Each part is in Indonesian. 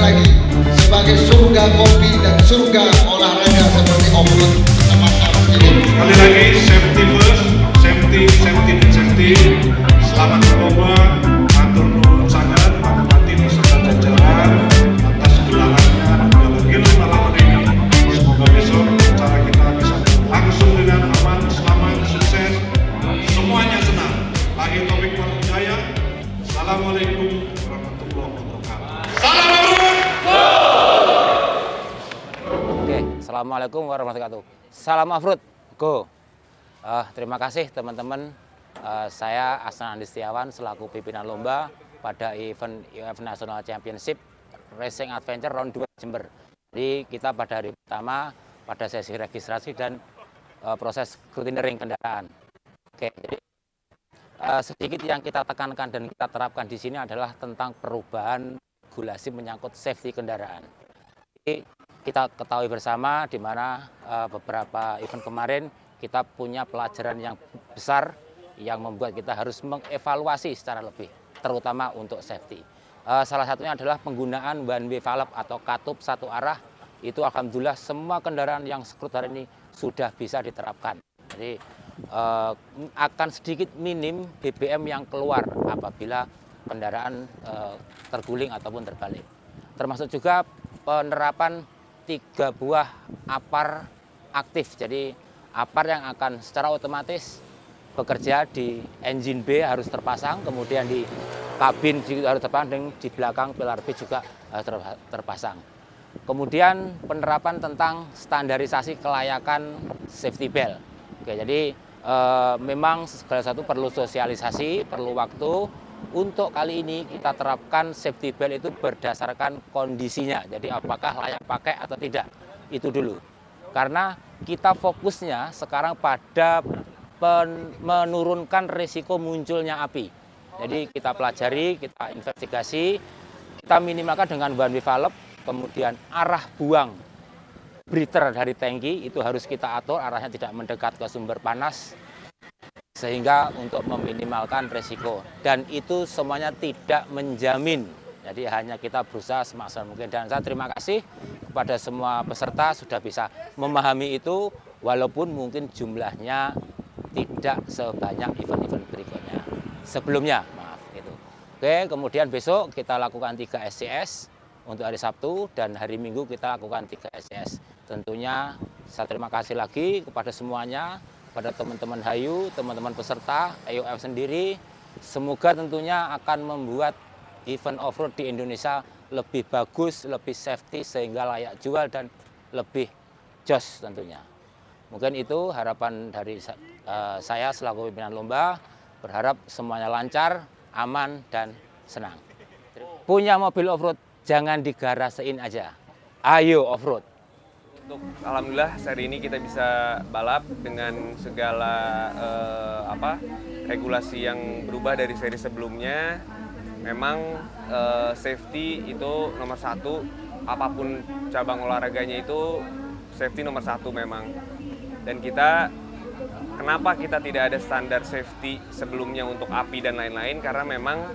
lagi sebagai surga kopi dan surga olahraga seperti off-road sama-sama ini. Sekali lagi, safety first, safety, safety, dan safety. Selamat berlomba, atur nuhun sangat, Pak Bupati beserta jajaran atas gelarannya dalam malam ini. Semoga besok acara kita bisa langsung dengan aman, selamat, sukses, semuanya senang. Lagi Taufik Walhidayah. Assalamualaikum warahmatullahi wabarakatuh. Salam Oke, assalamualaikum warahmatullahi wabarakatuh. Salam off-road, go. Terima kasih teman-teman. Saya Asnan Andi Setiawan selaku pimpinan lomba pada event IOF National Championship Racing Adventure Round 2 Jember. Jadi kita pada hari pertama pada sesi registrasi dan proses scrutineering kendaraan. Oke, jadi sedikit yang kita tekankan dan kita terapkan di sini adalah tentang perubahan regulasi menyangkut safety kendaraan. Jadi kita ketahui bersama di mana beberapa event kemarin kita punya pelajaran yang besar yang membuat kita harus mengevaluasi secara lebih, terutama untuk safety. Salah satunya adalah penggunaan one way valve atau katup satu arah. Itu alhamdulillah semua kendaraan yang scrut hari ini sudah bisa diterapkan. Jadi akan sedikit minim BBM yang keluar apabila kendaraan terguling ataupun terbalik. Termasuk juga penerapan 3 buah apar aktif. Jadi apar yang akan secara otomatis bekerja di engine B harus terpasang, kemudian di kabin juga harus terpasang, dan di belakang pilar B juga harus terpasang. Kemudian penerapan tentang standarisasi kelayakan safety belt. Oke, jadi memang segala satu perlu sosialisasi, perlu waktu. Untuk kali ini kita terapkan safety belt itu berdasarkan kondisinya. Jadi apakah layak pakai atau tidak, itu dulu. Karena kita fokusnya sekarang pada menurunkan risiko munculnya api. Jadi kita pelajari, kita investigasi, kita minimalkan dengan one way valve, kemudian arah buang breather dari tangki itu harus kita atur, arahnya tidak mendekat ke sumber panas, sehingga untuk meminimalkan risiko. Dan itu semuanya tidak menjamin. Jadi hanya kita berusaha semaksimal mungkin. Dan saya terima kasih kepada semua peserta sudah bisa memahami itu, walaupun mungkin jumlahnya tidak sebanyak event-event berikutnya sebelumnya, maaf gitu. Oke, kemudian besok kita lakukan 3 SCS untuk hari Sabtu dan hari Minggu kita lakukan 3 SCS. Tentunya saya terima kasih lagi kepada semuanya, kepada teman-teman Hayu, teman-teman peserta IOF sendiri. Semoga tentunya akan membuat event off-road di Indonesia lebih bagus, lebih safety sehingga layak jual dan lebih jos tentunya. Mungkin itu harapan dari saya selaku pimpinan lomba, berharap semuanya lancar, aman, dan senang. Punya mobil off-road, jangan digarasein aja. Ayo off-road. Alhamdulillah seri ini kita bisa balap dengan segala regulasi yang berubah dari seri sebelumnya. Memang safety itu nomor 1, apapun cabang olahraganya itu safety nomor 1 memang. Dan kenapa kita tidak ada standar safety sebelumnya untuk api dan lain-lain, karena memang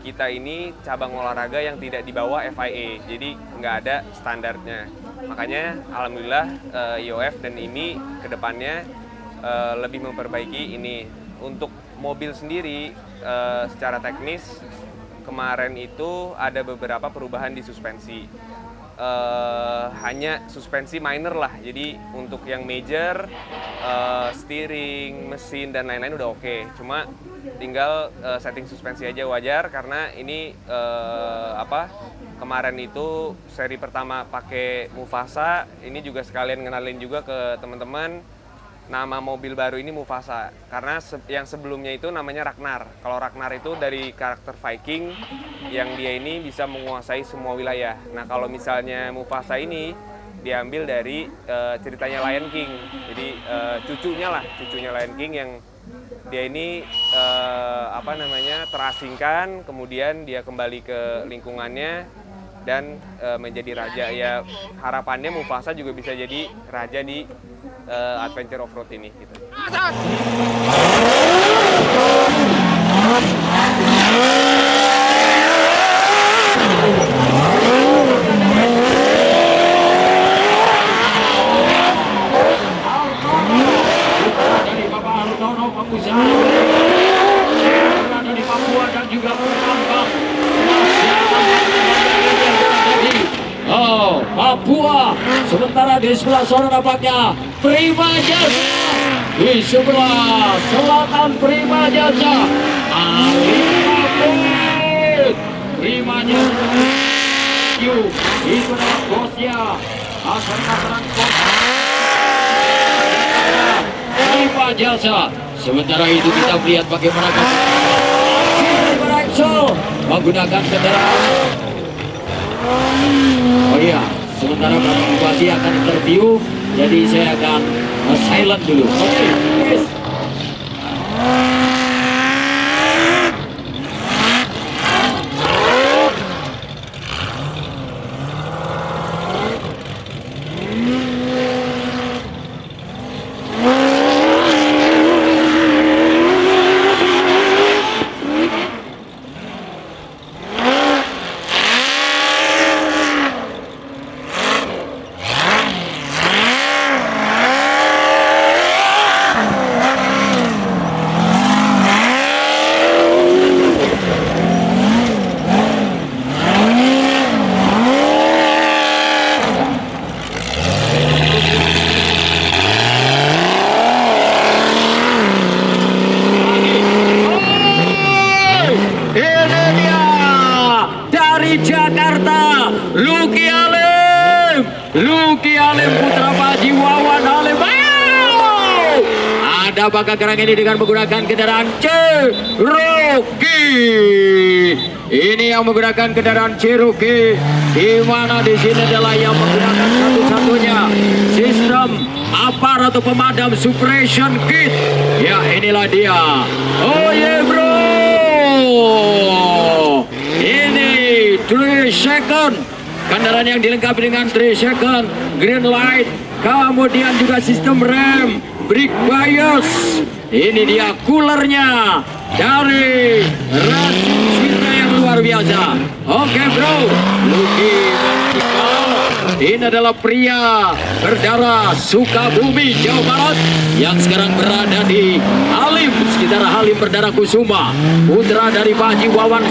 kita ini cabang olahraga yang tidak di bawah FIA, jadi nggak ada standarnya. Makanya alhamdulillah IOF dan ini kedepannya lebih memperbaiki ini. Untuk mobil sendiri secara teknis kemarin itu ada beberapa perubahan di suspensi. Hanya suspensi minor lah, jadi untuk yang major, steering, mesin, dan lain-lain udah oke. Cuma tinggal setting suspensi aja wajar, karena ini kemarin itu seri pertama pakai Mufasa. Ini juga sekalian ngenalin juga ke teman-teman, nama mobil baru ini Mufasa, karena yang sebelumnya itu namanya Ragnar. Kalau Ragnar itu dari karakter Viking yang dia ini bisa menguasai semua wilayah. Nah kalau misalnya Mufasa ini diambil dari ceritanya Lion King. Jadi cucunya Lion King yang dia ini terasingkan, kemudian dia kembali ke lingkungannya dan menjadi raja. Ya harapannya Mufasa juga bisa jadi raja di adventure off-road ini gitu. Papua. Sementara di sebelah sana nampaknya Prima Jasa. Di sebelah selatan Prima Jasa Alif Prima Jasa. Itu adalah bosnya. Akan melakukan Prima Jasa. Sementara itu kita melihat bagaimana Axel menggunakan kendaraan. Oh iya, sementara Bapak Bupati akan interview, jadi saya akan silent dulu. Oke, guys. Jakarta, Luki Alim putra Pak Haji Wawan Halim. Ada bakal gerang ini dengan menggunakan kendaraan Cherokee. Ini yang menggunakan kendaraan Cherokee, di mana di sini adalah yang menggunakan satu-satunya sistem apar atau pemadam suppression kit. Ya, inilah dia. Oh yeah, bro. Ini 3 second, kendaraan yang dilengkapi dengan 3 second green light, kemudian juga sistem rem, brake bias. Ini dia coolernya dari Raswita yang luar biasa. Oke bro, Luki ini adalah pria berdarah Sukabumi, Jawa Barat, yang sekarang berada di Halim, sekitar Halim Perdana Kusuma, putra dari Pak Haji Wawan.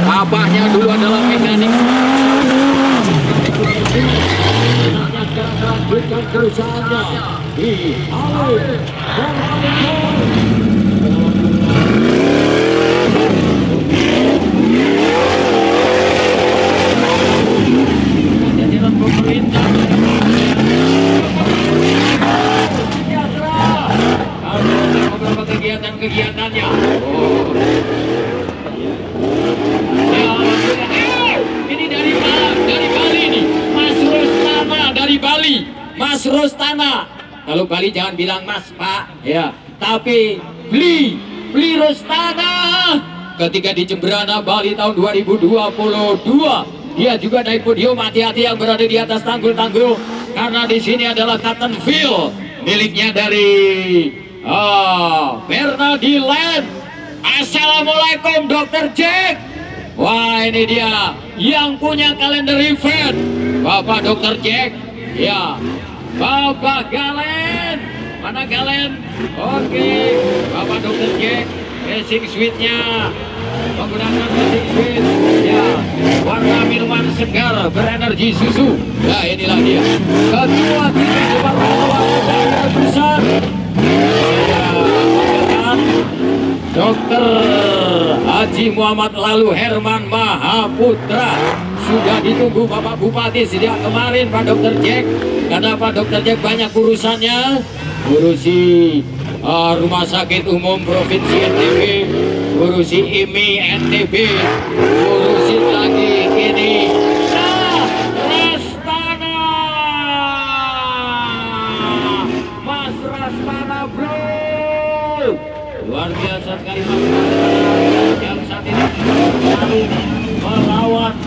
Abahnya dulu adalah mekanik. Lanjutkan kerusakannya di Halim. Jajaran pemerintah beberapa kegiatan-kegiatannya. Ini dari Bali nih, Mas Rostana dari Bali, Mas Rostana. Kalau Bali jangan bilang Mas Pak, ya, tapi beli Rostana. Ketika di Jemberana Bali tahun 2022, dia juga naik podium. Hati-hati yang berada di atas tanggul-tanggul, karena di sini adalah Cotton Field miliknya dari Bernardiland. Assalamualaikum Dr. Jack. Wah, ini dia yang punya kalender event, Bapak Dr. Jack. Ya, Bapak Galen. Mana Galen? Oke, Bapak Dr. Jack. Racing suite-nya menggunakan racing suite, ya, warna minuman segar berenergi susu. Nah, inilah dia ketua tim Departemen Besar, Dr. Haji Muhammad Lalu Herman Mahaputra. Sudah ditunggu Bapak Bupati sejak kemarin, Pak Dr. Jack. Karena Pak Dr. Jack banyak urusannya, ngurusi Rumah Sakit Umum Provinsi NTB, ngurusi IMI NTB, ngurusin lagi ini Rastana, Mas Rastana bro. Luar biasa sekali Mas Rastana yang saat ini melawan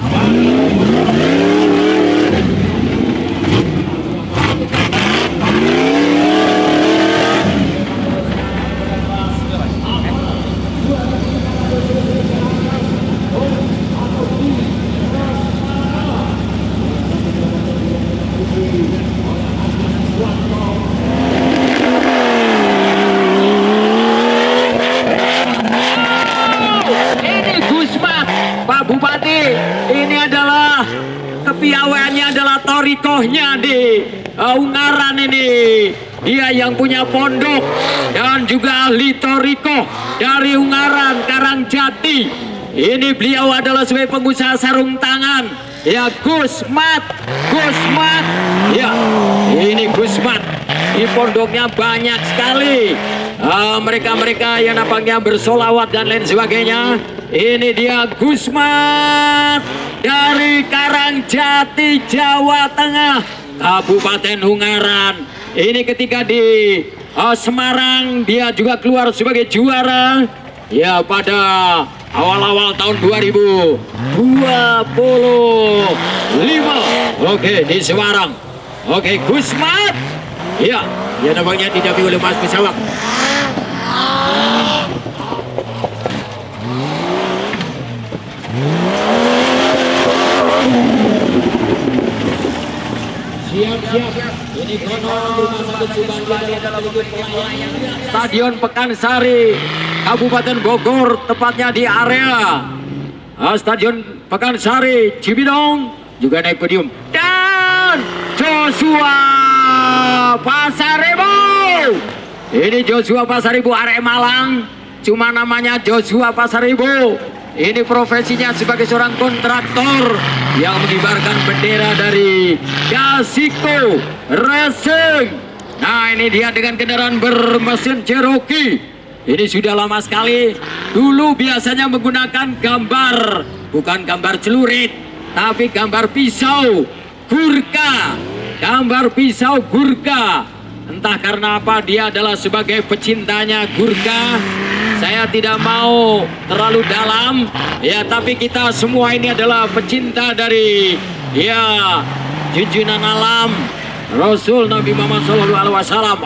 Pak Bupati. Ini adalah piawaiannya adalah Torikohnya di Ungaran ini. Dia yang punya pondok dan juga ahli Torikoh dari Ungaran, Karangjati. Ini beliau adalah sebagai pengusaha sarung tangan. Ya, Gusmat. Ya, ini Gusmat. Di pondoknya banyak sekali mereka-mereka yang nampaknya bersolawat dan lain sebagainya. Ini dia Gusmat dari Karangjati, Jawa Tengah, Kabupaten Ungaran. Ini ketika di Semarang dia juga keluar sebagai juara ya pada awal-awal tahun 2025. Oke, di Semarang. Oke, Gusmat. Ya, dia nampaknya didampingi oleh Mas Pesawat. Siap. Ini Stadion Pekansari, Kabupaten Bogor, tepatnya di area Stadion Pekansari Cibinong juga naik podium. Dan Joshua Pasaribu. Ini Joshua Pasaribu, arek Malang, cuma namanya Joshua Pasaribu. Ini profesinya sebagai seorang kontraktor yang mengibarkan bendera dari Yasiko Racing. Nah, ini dia dengan kendaraan bermesin Cherokee. Ini sudah lama sekali. Dulu biasanya menggunakan gambar, bukan gambar celurit, tapi gambar pisau Gurkha. Gambar pisau Gurkha. Entah karena apa dia adalah sebagai pecintanya Gurkha. Saya tidak mau terlalu dalam ya, tapi kita semua ini adalah pecinta dari ya junjungan alam Rasul Nabi Muhammad SAW.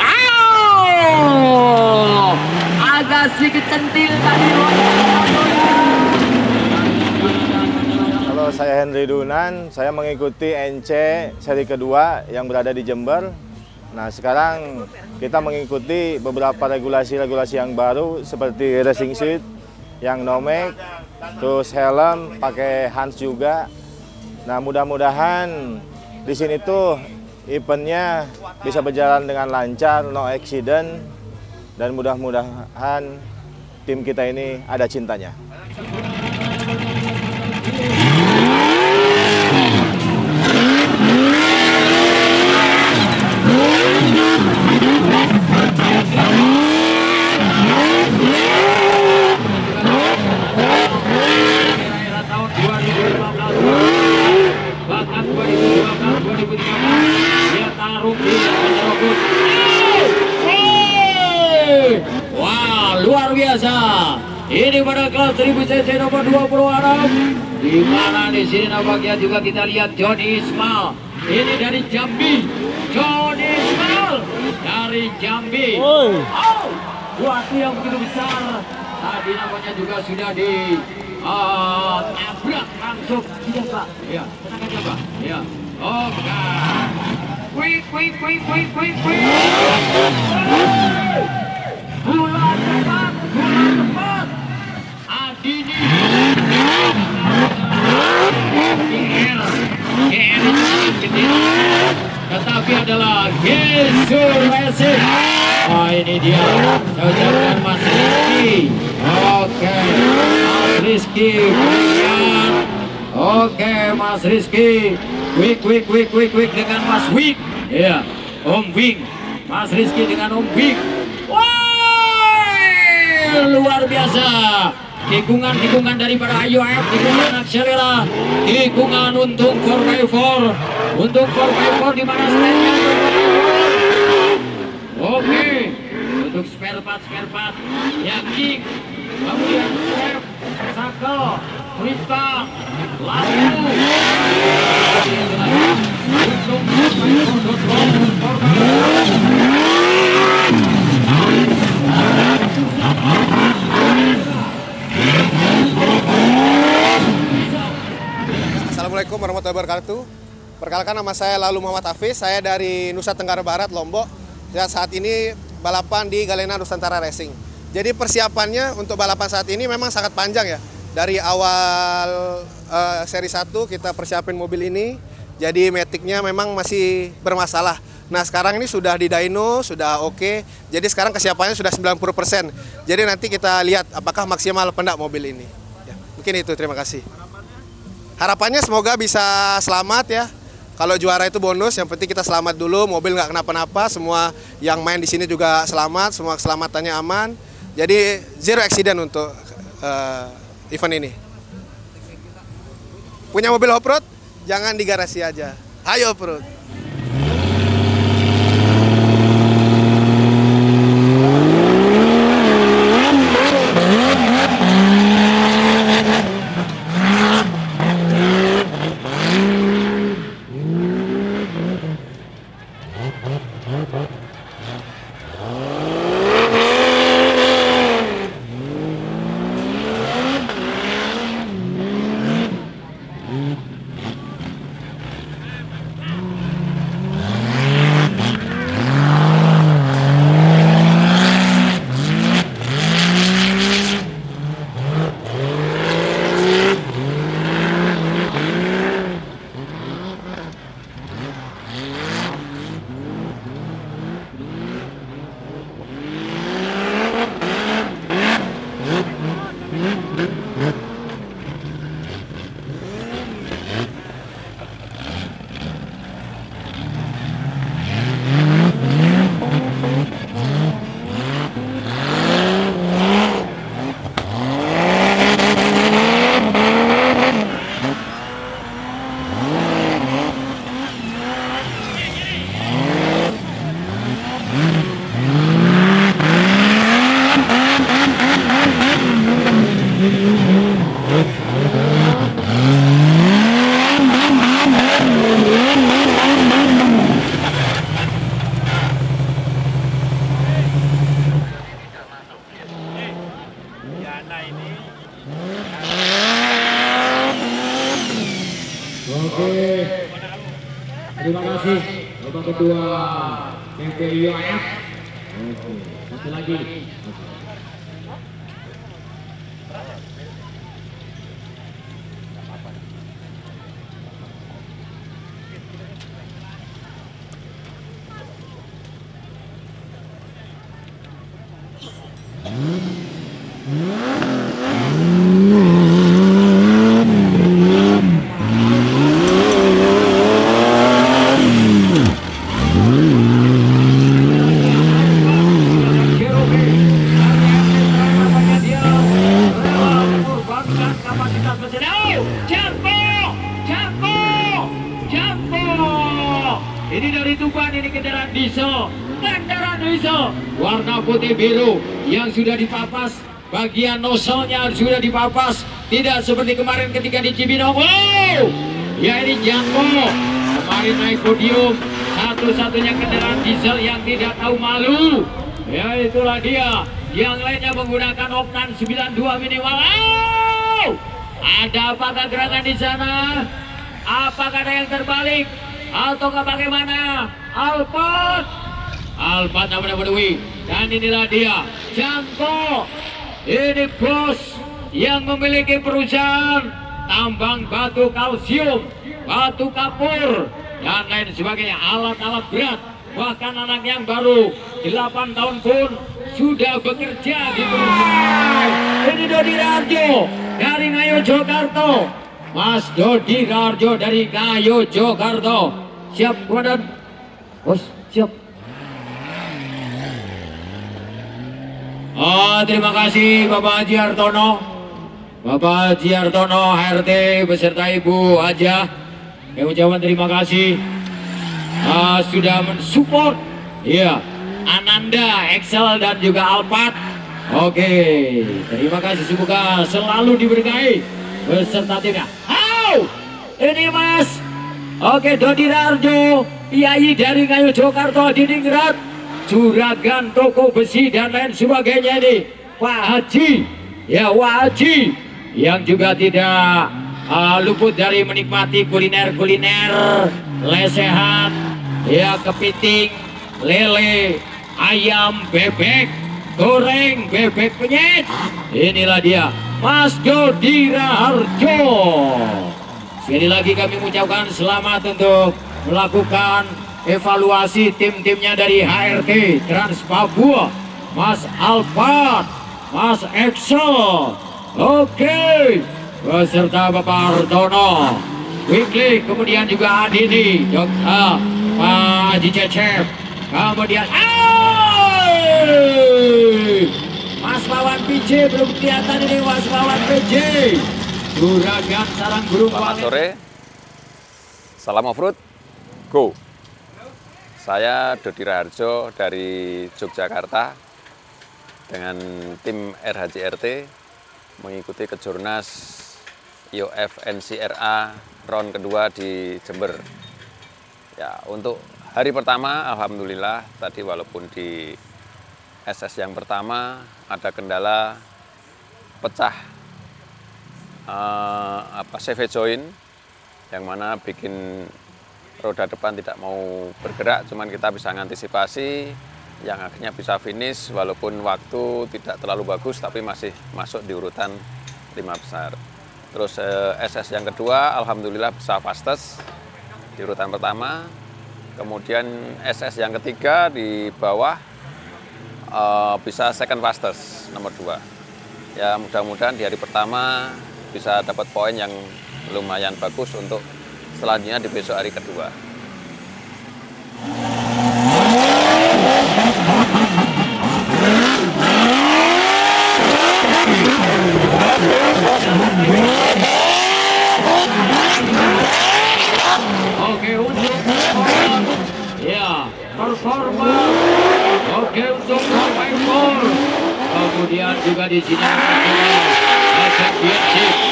Agak sedikit centil tadi. Halo, saya Henry Dunan, saya mengikuti NC seri kedua yang berada di Jember. Nah, sekarang kita mengikuti beberapa regulasi-regulasi yang baru seperti racing suit yang no-make, terus helm, pakai Hans juga. Nah, mudah-mudahan di sini tuh eventnya bisa berjalan dengan lancar, no accident, dan mudah-mudahan tim kita ini ada cintanya. Bahkan 2012, 2013 dia taruh di wah, luar biasa. Ini pada kelas 1000 cc nomor 26, di mana di sini nampaknya juga kita lihat Johnny Ismail. Ini dari Jambi, Johnny Ismail dari Jambi. Suatu yang begitu besar. Tadi nampaknya juga sudah di nabrak langsung. Tidak, Pak. Ya, tenang aja, Pak. Ya. Oke. Quick. Bulan depan. Adini. Tetapi adalah Gesur Racing. Oh, ini dia. Saya ucapkan Mas Rizky. Oke, Mas Rizky. Oke, Mas Rizky. Quick dengan Mas Wing. Ya, Om Wing. Mas Rizky dengan Om Wing. Wah, luar biasa. Tikungan daripada IOF, tikungan Axelera, tikungan untung 4x4, di mana stand-nya. Oke, untuk spare part, yang kick, kemudian strap, sakel, Rita, lalu untuk Assalamualaikum warahmatullahi wabarakatuh. Perkenalkan, nama saya Lalu Muhammad Hafiz, saya dari Nusa Tenggara Barat, Lombok. Ya, saat ini balapan di Galena Nusantara Racing. Jadi persiapannya untuk balapan saat ini memang sangat panjang ya. Dari awal seri 1 kita persiapin mobil ini, Jadi maticnya memang masih bermasalah. Nah sekarang ini sudah di dyno, sudah oke. Jadi sekarang kesiapannya sudah 90%. Jadi nanti kita lihat apakah maksimal apa enggak mobil ini. Ya, mungkin itu, terima kasih. Harapannya semoga bisa selamat ya. Kalau juara itu bonus, yang penting kita selamat dulu, mobil nggak kenapa-napa, semua yang main di sini juga selamat, semua keselamatannya aman. Jadi zero accident untuk event ini. Punya mobil off-road? Jangan di garasi aja. Ayo off-road. Terima kasih Bapak Ketua PPIAF. Oke, satu lagi. Ini dari Tuban, ini kendaraan diesel warna putih biru yang sudah dipapas, bagian nozzle-nya sudah dipapas, tidak seperti kemarin ketika di Cibinong. Wow, ya ini Janko kemarin naik podium, satu-satunya kendaraan diesel yang tidak tahu malu. Ya itulah dia, yang lainnya menggunakan oktan 92 minimal. Wow, ada apakah gerakan di sana? Apakah ada yang terbalik? Ataukah bagaimana? Alphard namanya Badawi. Dan inilah dia Janko. Ini bos yang memiliki perusahaan tambang batu kalsium, batu kapur, dan lain sebagainya, alat-alat berat. Bahkan anak yang baru 8 tahun pun sudah bekerja di perusahaan. Ini Dodi Raharjo dari Ngayo Jogarto. Mas Dodi Raharjo dari Ngayo Jogarto. Siap komandan? Bos, siap. Oh, terima kasih Bapak Haji Hartono. Bapak Haji Hartono HRT beserta Ibu Haja. Kami ucapkan terima kasih sudah mensupport ya Ananda, Excel dan juga Alphard. Oke, terima kasih, semoga selalu diberkahi beserta timnya. Ini Mas. Oke, Dodi Raharjo, Yai dari Ngayo Jogarto, Diningrat, Juragan, toko besi dan lain sebagainya ini. Pak Haji, ya Pak Haji, yang juga tidak luput dari menikmati kuliner-kuliner lesehan, ya kepiting, lele, ayam, bebek, goreng, bebek penyet. Inilah dia Mas Dodi Raharjo. Sekali lagi kami mengucapkan selamat untuk melakukan evaluasi tim-timnya dari HRT Trans Papua, Mas Alphard, Mas Excel, oke, beserta Bapak Hartono, Wikli, kemudian juga Adini, Pak Haji Cecep, kemudian Mas Wawan PJ, belum kelihatan ini Mas Wawan PJ, Juragan Sarang Burung. Selamat sore, salam off-road, go. Saya Dodi Raharjo dari Yogyakarta dengan tim RHCRT mengikuti Kejurnas IOF NCRA round kedua di Jember. Ya, untuk hari pertama alhamdulillah tadi walaupun di SS yang pertama ada kendala pecah CV joint yang mana bikin roda depan tidak mau bergerak, cuman kita bisa mengantisipasi yang akhirnya bisa finish walaupun waktu tidak terlalu bagus tapi masih masuk di urutan 5 besar. Terus SS yang kedua alhamdulillah bisa fastest di urutan pertama, kemudian SS yang ketiga di bawah bisa second fastest nomor 2. Ya mudah-mudahan di hari pertama bisa dapat poin yang lumayan bagus untuk selanjutnya di besok hari kedua. Oke, untuk ya performa. Oke, untuk survivor. Kemudian juga di sini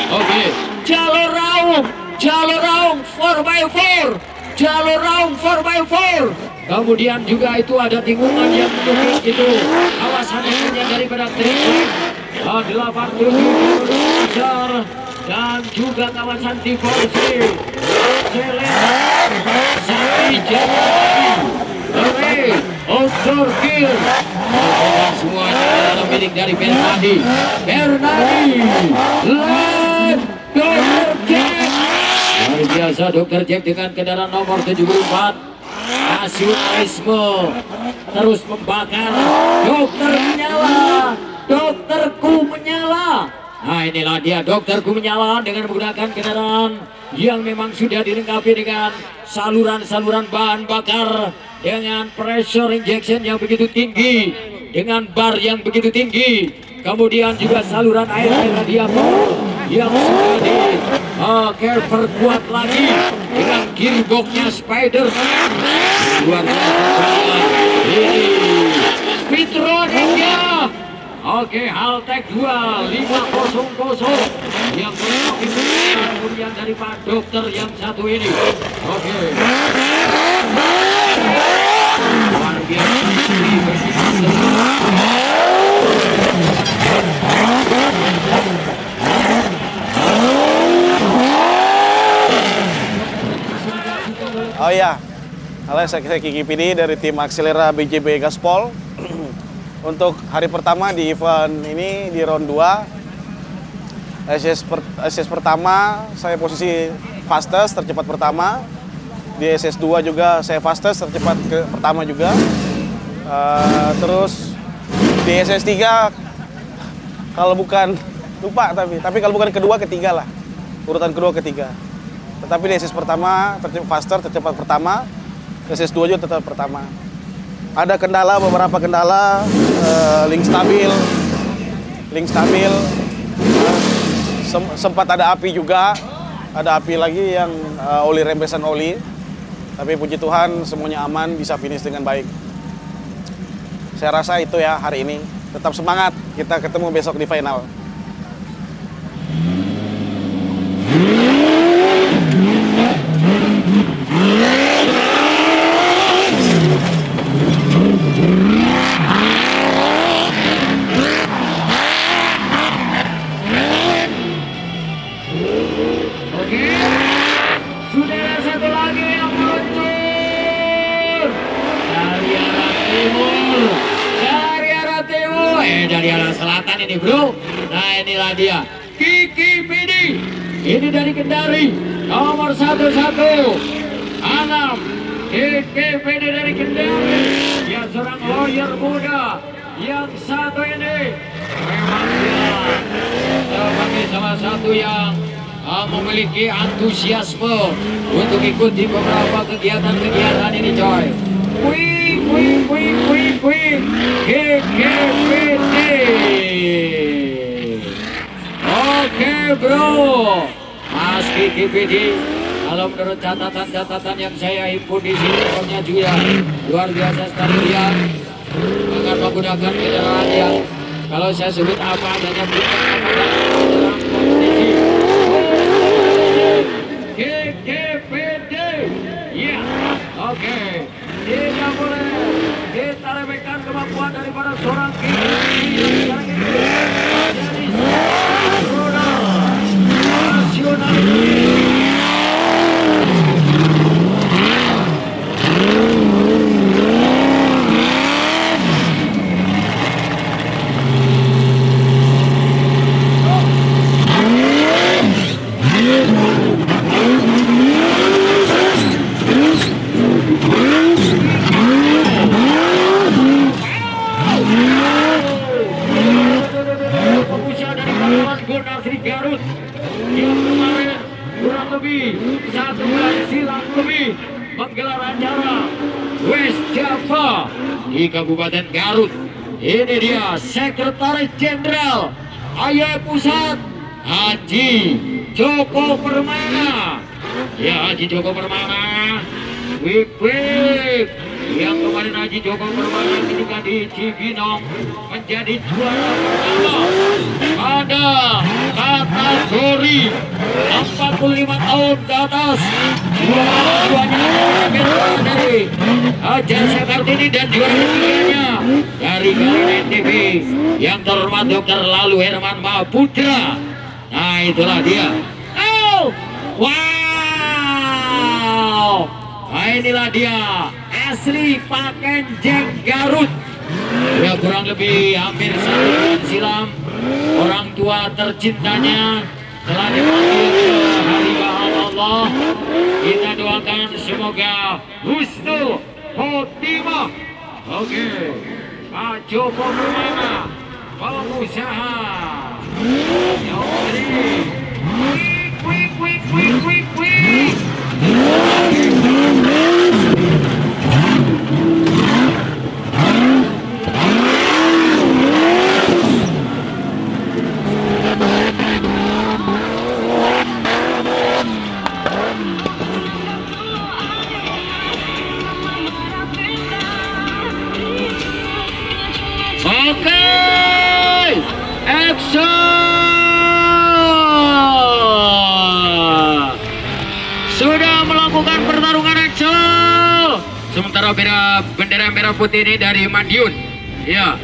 oke, jalur raung 4x4, jalur raung 4x4. Kemudian juga itu ada tikungan yang mendukung itu kawasan yang daripada trik 87 besar dan juga kawasan divorsi outdoor gear semuanya adalah milik dari Bernardi Dr. Jack. Luar biasa Dr. Jack dengan kendaraan nomor 74. Nasionalisme terus membakar. Dokter menyala, dokterku menyala. Nah inilah dia dokterku menyala dengan menggunakan kendaraan yang memang sudah dilengkapi dengan saluran-saluran bahan bakar, dengan pressure injection yang begitu tinggi, dengan bar yang begitu tinggi, kemudian juga saluran air radiator yang sudah perkuat lagi dengan gearboxnya Spider. Luar biasa ini Speedroniknya. Oke, Haltech 2500 yang kemudian dari Pak Dokter yang satu ini. Oke. Luar biasa. Oh iya, halo saya Kiki PD dari tim Akselera BJB Gaspol. Untuk hari pertama di event ini di round 2 SS pertama saya posisi fastest tercepat pertama, di SS2 juga saya fastest tercepat pertama juga, terus di SS3 kalau bukan lupa tapi kalau bukan kedua ketiga lah, urutan kedua ketiga, tetapi di SS pertama tercepat pertama, SS2 juga tetap pertama. Ada kendala, beberapa kendala, link stabil, sempat ada api juga, ada api lagi yang oli rembesan oli, tapi puji Tuhan semuanya aman, bisa finish dengan baik. Saya rasa itu ya hari ini, tetap semangat, kita ketemu besok di final. Dari arah selatan ini bro. Nah inilah dia Kiki PD. Ini dari Kendari. nomor 11 Anam GKPD dari Kendari. Dia seorang lawyer muda yang satu ini memang dia sebagai salah satu yang memiliki antusiasme untuk ikut di beberapa kegiatan-kegiatan ini, coy. Wih, GKPD. Oke, bro. Mas GKPD, kalau menurut catatan-catatan yang saya himpun di sini, pokoknya juga luar biasa sekali dia dengan menggunakan kendaraan yang kalau saya sebut apa adanya bukan apa dalam kompetisi. GKPD, ya, oke. Tidak boleh kita remehkan kemampuan daripada seorang GKPD sekarang ini menjadi produk nasional. Garut yang kemarin kurang lebih 1 bulan silam lebih menggelar acara West Java di Kabupaten Garut. Ini dia Sekretaris Jenderal AYE Pusat Haji Joko Permana. Ya, Haji Joko Permana, wik yang kemarin Haji Joko Permana juga di Cibinong menjadi juara pertama pada kategori 45 tahun ke atas. Juaranya dari Jasa Kartini dan juara ketiganya dari Galena NTV yang terhormat Dr. Lalu Herman Mahaputra. Nah, itulah dia. Oh, wow. Nah, inilah dia asli Pakenjeng Garut. Ya, kurang lebih hampir 1 bulan silam orang tua tercintanya telah dipanggil ke hadiah Allah. Kita doakan semoga husnul khotimah. Oke, Pak Joko Permana, pengusaha yang quick. Oke, action! Sudah melakukan pertarungan action. Sementara bendera merah putih ini dari Madiun, ya,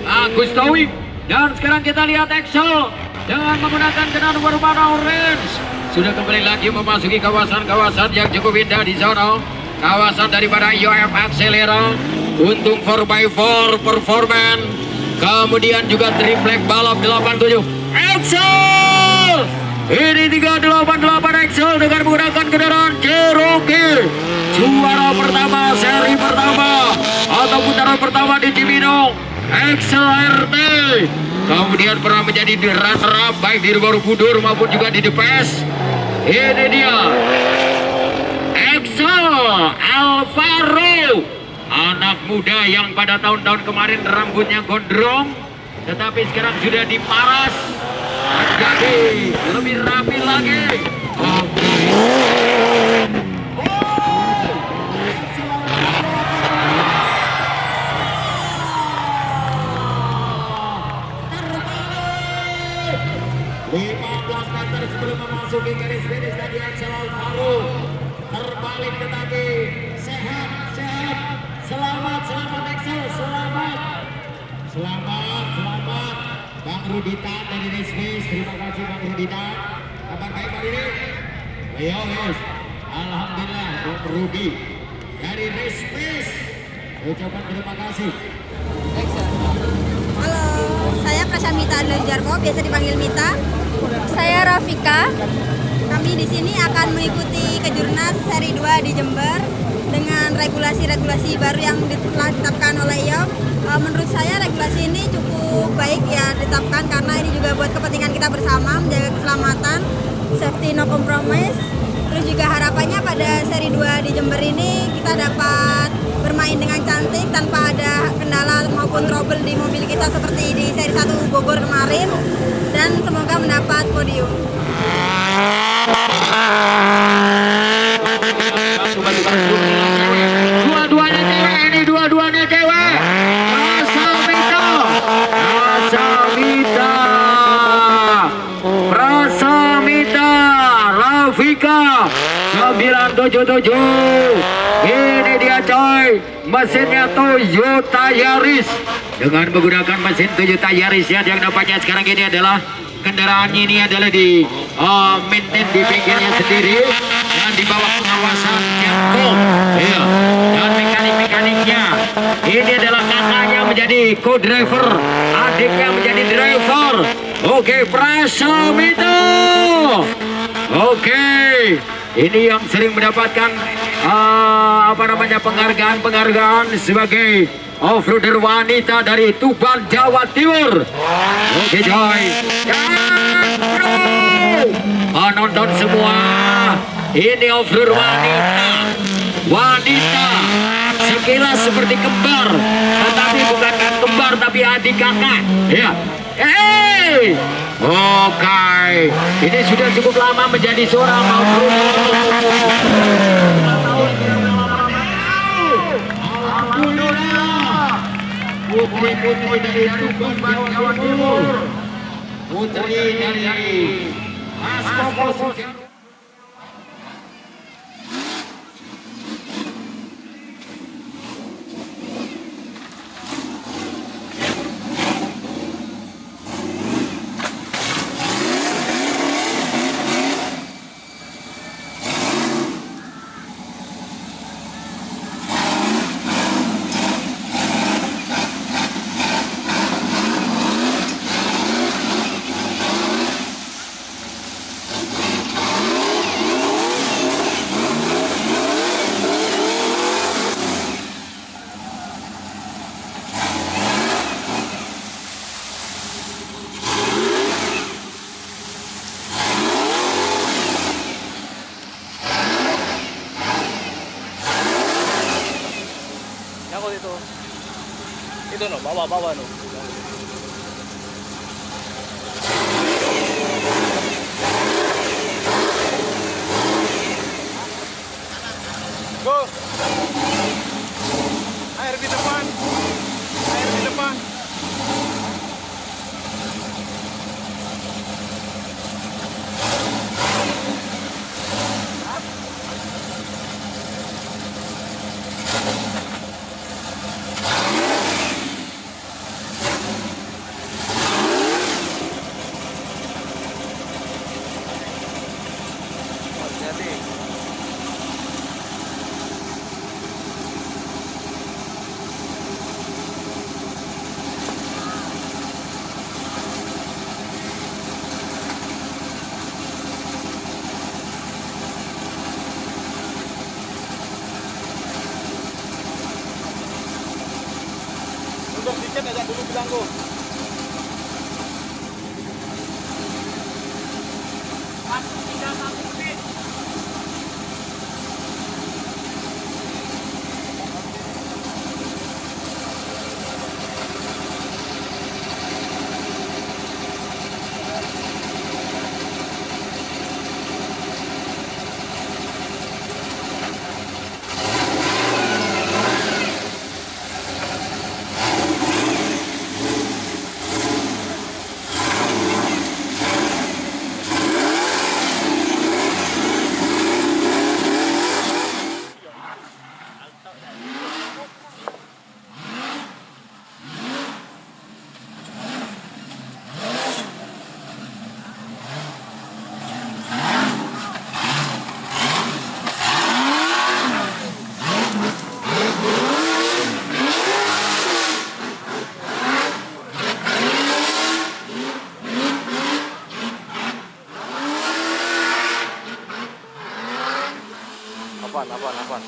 Agus Tauik. Dan sekarang kita lihat Excel dengan menggunakan kendaraan berwarna orange sudah kembali lagi memasuki kawasan-kawasan yang cukup indah di sana. Kawasan daripada IOF Accelera, untung 4x4 performance, kemudian juga triplek balap 87. Excel! Ini 388 Excel dengan menggunakan kendaraan Cherokee. Juara pertama, seri pertama atau putaran pertama di Cibinong, Excel RT. Kemudian pernah menjadi di runner-up baik di Borobudur maupun juga di Depes. Ini dia Excel Alvaro, anak muda yang pada tahun-tahun kemarin rambutnya gondrong, tetapi sekarang sudah diparas menjadi lebih rapi lagi. Sebelum memasuki garis finish tadi Excel Alvaro terbalik, tetapi sehat. Selamat Excel, selamat Bang Ruditan dari Respace. Terima kasih Bang Ruditan. Kabar baik hari ini? Yes. Alhamdulillah Bang Rudi dari Respace. Ucapan terima kasih. Halo, saya Prasamita Adlan Jarko, biasa dipanggil Mita. Saya Rafika. kami di sini akan mengikuti Kejurnas Seri 2 di Jember dengan regulasi-regulasi baru yang telah ditetapkan oleh IOF. Menurut saya regulasi ini cukup baik ya ditetapkan karena ini juga buat kepentingan kita bersama, menjaga keselamatan, safety no compromise. Terus juga harapannya pada Seri 2 di Jember ini kita dapat bermain dengan cantik tanpa ada kendala maupun trouble di mobil kita seperti di Seri 1 Bogor kemarin, dan semoga mendapat podium. Dua-duanya cewek ini, dua-duanya cewek. Prasamita Rafika 977. Ini dia coy, mesinnya Toyota Yaris dengan menggunakan mesin Toyota Yaris ya. Yang nampaknya sekarang ini adalah kendaraan ini adalah di maintain di pinggirnya sendiri dan di bawah pengawasan Kemkom ya. Dan mekaniknya ini adalah kakaknya menjadi co-driver, adiknya menjadi driver. Oke, Prasamita. Oke, ini yang sering mendapatkan penghargaan sebagai off-roader wanita dari Tuban, Jawa Timur. Oke coy, penonton semua, ini off-roader wanita sekilas seperti kembar, tetapi bukan kembar tapi adik kakak ya. Oke, ini sudah cukup lama menjadi seorang off-roader. Putri-putri dari Tuban, Jawa Timur, putri dari Askopos. Itu no, bawa no. Go. Air di depan. Air di depan. Duduk dikit aja dulu bilangku. Apaan.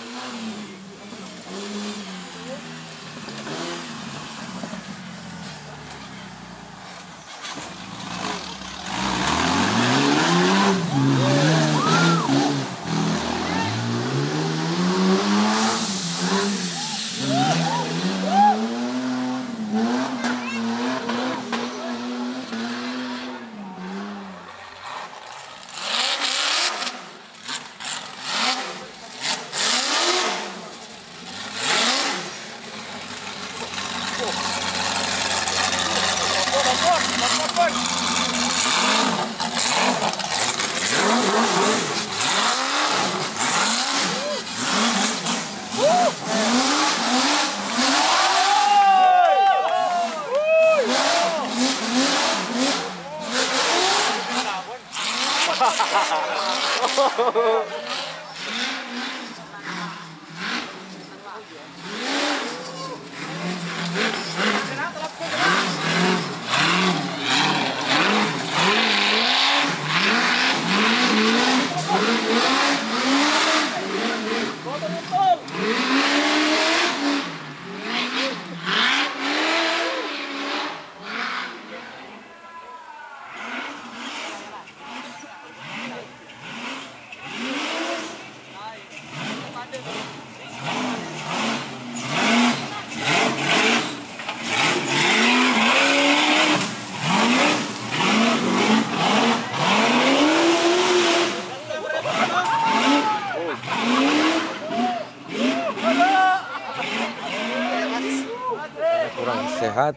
Kurang sehat,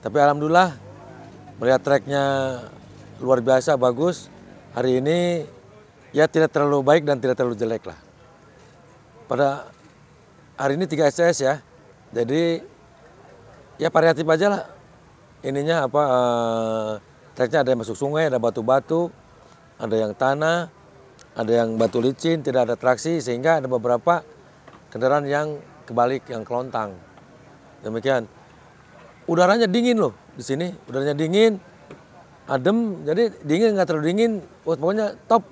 tapi alhamdulillah melihat treknya luar biasa bagus. Hari ini ya tidak terlalu baik dan tidak terlalu jelek lah. Pada hari ini 3 SCS ya, jadi ya variatif aja lah. Ininya apa treknya ada yang masuk sungai, ada batu-batu, ada yang tanah, ada yang batu licin, tidak ada traksi sehingga ada beberapa kendaraan yang kebalik, yang kelontang. Demikian. Udaranya dingin loh di sini, udaranya dingin, adem, jadi dingin nggak terlalu dingin, pokoknya top.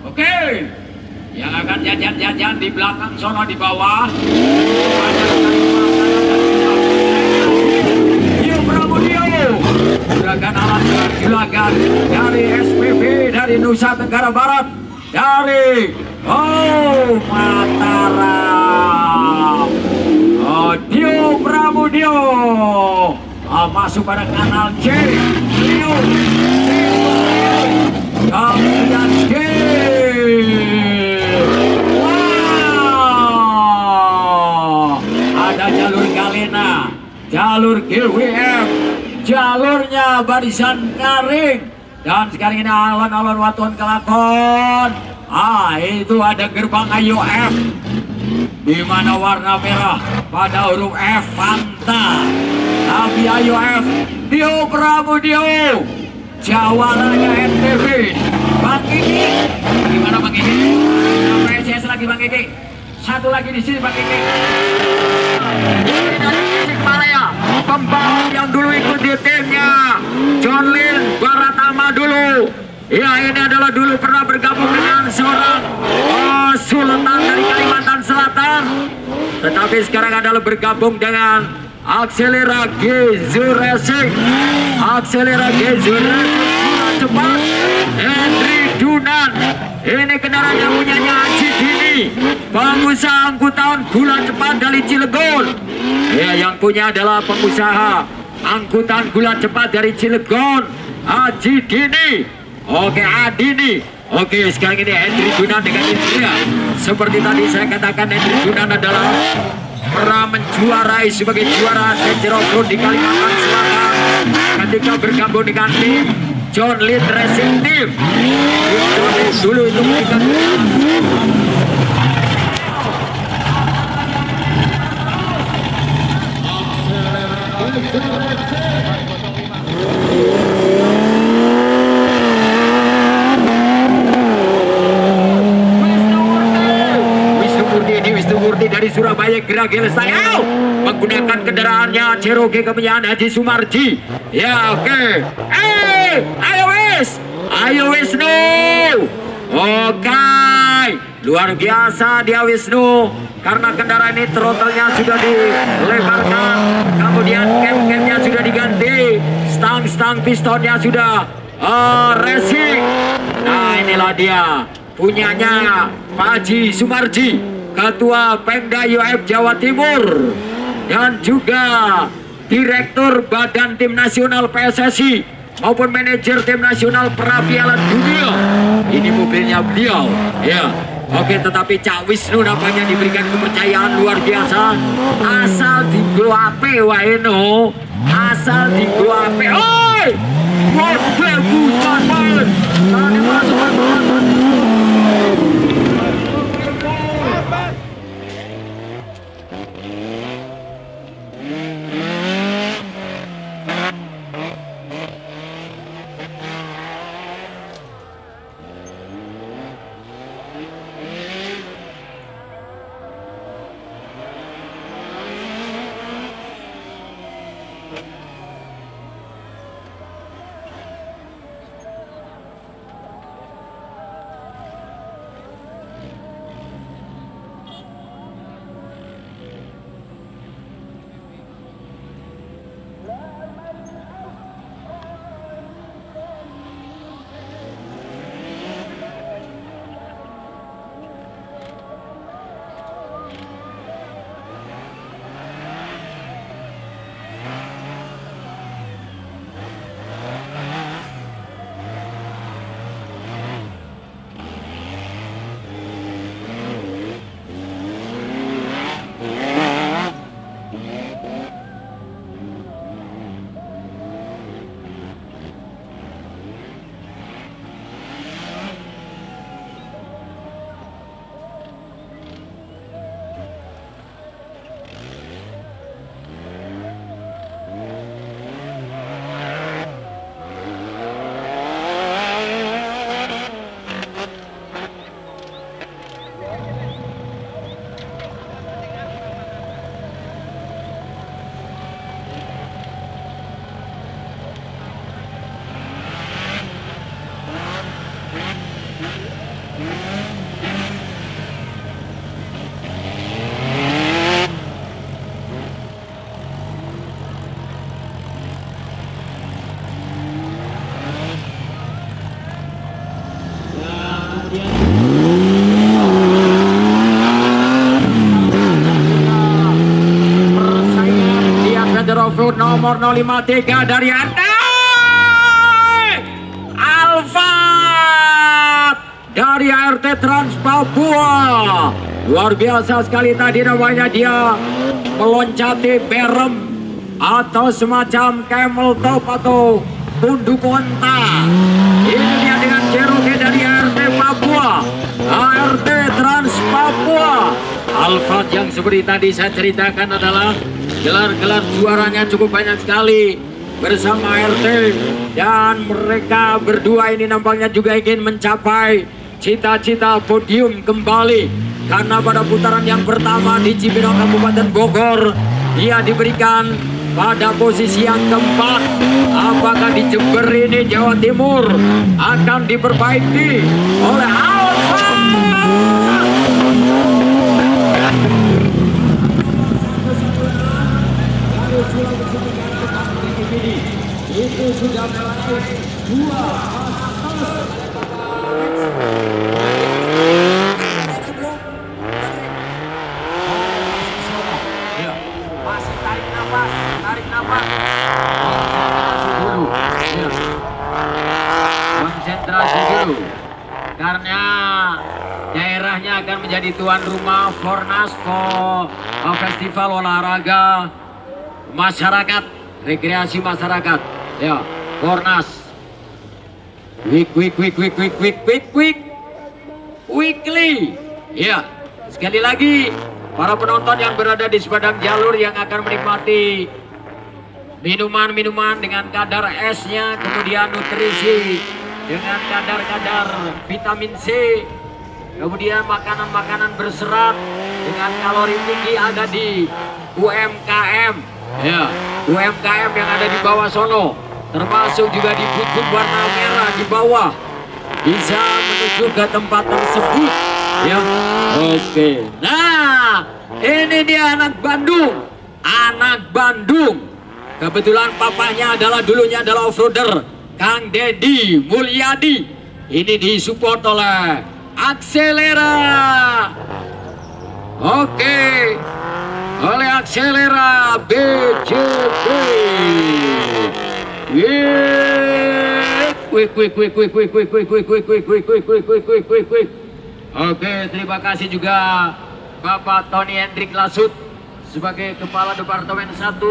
Oke, yang akan jajan-jajan di belakang sono di bawah. Dio Pramudio, gerakan alat gelagan dari SPB dari Nusa Tenggara Barat, dari Mataram. Dio Pramudio masuk pada kanal C. Kemudian G. Wow, ada jalur Galena, jalur GWM, jalurnya barisan Karing, dan sekarang ini alon-alon Watuan Kelakon. Itu ada gerbang IOF, di mana warna merah pada huruf F Fanta, tapi IOF Dio Pramudio. Jawa Raya NTB, Bang Kiki, gimana Bang Kiki? Sampai CS lagi Bang Kiki. Satu lagi di sini Pak Kiki. Ini dari Tasikmalaya. Pembalap yang dulu ikuti timnya John Lin Baratama dulu. Ya, ini adalah dulu pernah bergabung dengan seorang Sultan dari Kalimantan Selatan. Tetapi sekarang adalah bergabung dengan Axelera Gezu Racing. Axelera Gezu Racing cepat. Henry Dunan. Ini kendaraan yang punyanya Haji Dini, pengusaha angkutan gula cepat dari Cilegon. Ya, yang punya adalah pengusaha angkutan gula cepat dari Cilegon, Haji Dini. Oke, Adini. Oke, sekarang ini Henry Dunan dengan istrinya. Seperti tadi saya katakan, Henry Dunan adalah pernah menjuarai sebagai juara Stage Road di Kalimantan Selatan ketika bergabung dengan tim John Lin Racing Team. Dulu itu mereka Wisnu Murti dari Surabaya Geragel Sayau menggunakan kendaraannya Cherokee kepunyaan Haji Sumarji. Ya, oke. Ayo Wisnu. Oke, luar biasa dia Wisnu, karena kendaraan ini throttle-nya sudah dilebarkan, kemudian cam-camnya sudah diganti, stang-stang pistonnya sudah racing. Nah, inilah dia punyanya Pak Haji Sumarji, Ketua Pemda UF Jawa Timur, dan juga Direktur Badan Tim Nasional PSSI maupun manajer tim nasional pra Piala Dunia. Ini mobilnya beliau, ya. Oke, tetapi Cak Wisnu nampaknya diberikan kepercayaan luar biasa. Asal digo ape wae no, asal digo ape. Oi, mobil bukan main. Tadi masuk. Offroad nomor 053 dari Alphard dari ART Trans Papua. Luar biasa sekali tadi namanya, dia meloncati berem atau semacam camel top atau punduk onta. Ini dia dengan Cherokee dari ART Papua, ART Trans Papua. Alphard yang seperti tadi saya ceritakan adalah gelar-gelar juaranya cukup banyak sekali bersama ART, dan mereka berdua ini nampaknya juga ingin mencapai cita-cita podium kembali karena pada putaran yang pertama di Cibinong Kabupaten Bogor dia diberikan pada posisi yang keempat. Apakah di Jember ini Jawa Timur akan diperbaiki oleh Alfa? Itu sudah mulai dua masih tarik nafas konsentrasi dulu karena daerahnya akan menjadi tuan rumah Fornasco Festival Olahraga Masyarakat Rekreasi Masyarakat ya Fornas weekly ya. Sekali lagi para penonton yang berada di sepanjang jalur yang akan menikmati minuman-minuman dengan kadar esnya, kemudian nutrisi dengan kadar-kadar vitamin C, kemudian makanan-makanan berserat dengan kalori tinggi ada di UMKM ya, UMKM yang ada di bawah sono, termasuk juga di booth warna merah di bawah bisa menuju ke tempat tersebut ya. Oke, nah ini dia anak Bandung. Kebetulan papanya dulunya adalah offroader Kang Dedi Mulyadi. Ini disupport oleh Akselera. Oke, oleh Akselera BJB. Oke, terima kasih juga Bapak Tony Hendrik Lasut sebagai Kepala Departemen 1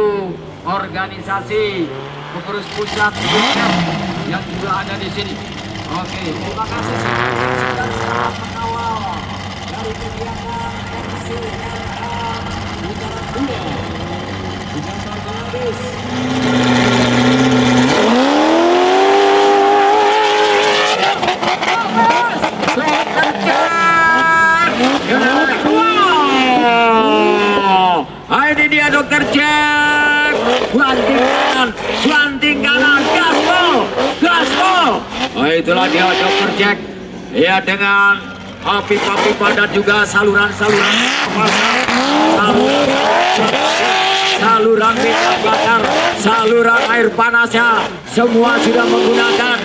Organisasi Pengurus Pusat yang juga ada di sini. Oke, terima kasih sudah sangat mengawal dari kegiatan MCRA Putaran 2 di Jakarta Bangladesh. Ini dia Dokter Jack, slanting kanan, gaspol. Itulah dia Dokter Jack. Ya, dengan pipa-pipa dan juga saluran-saluran minyak bakar, saluran air panasnya, semua sudah menggunakan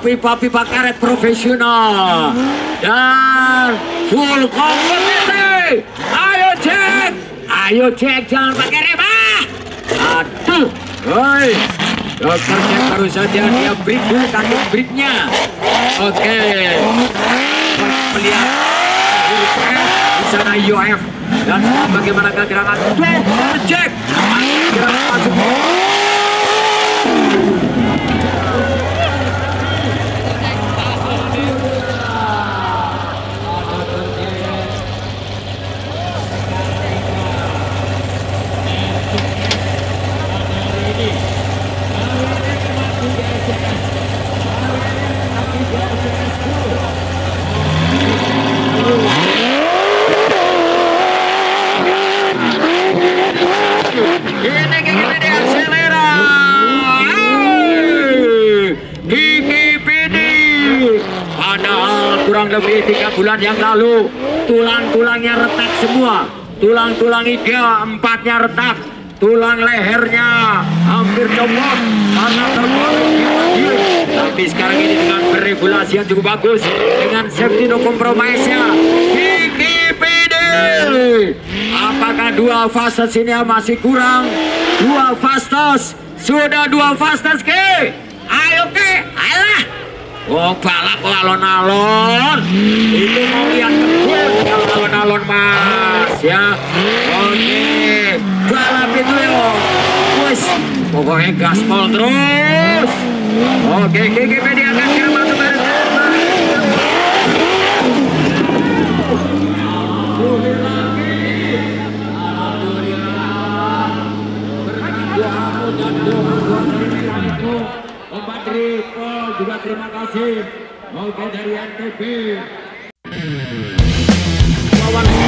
pipa-pipa karet profesional dan full kompetisi. Ayo Jack, jangan pakai rem. Aduh, woi, Dokter Jack baru saja dia break dulu kaki breaknya. Oke, melihat di sana UF dan bagaimana gerakan Dokter Jack. Gerakan masuk. Kurang lebih 3 bulan yang lalu tulang-tulangnya retak semua, tulang-tulang iga 4-nya retak, tulang lehernya hampir copot karena terbaring di banjir. Tapi sekarang ini dengan beregulasi yang cukup bagus, dengan safety no compromise-nya Kiki PD. Apakah 2 fastest ini masih kurang? 2 fastest, sudah 2 fastest ke? Ayo ke, ayolah. Oh, balap alon-alon itu mau lihat kebun kalau alon-alon mas ya. Oke, balap itu ya wis pokoknya gaspol terus. Oke, GGP dia akan kira masuk dari juga terima kasih. Oke, dari NTB. lawan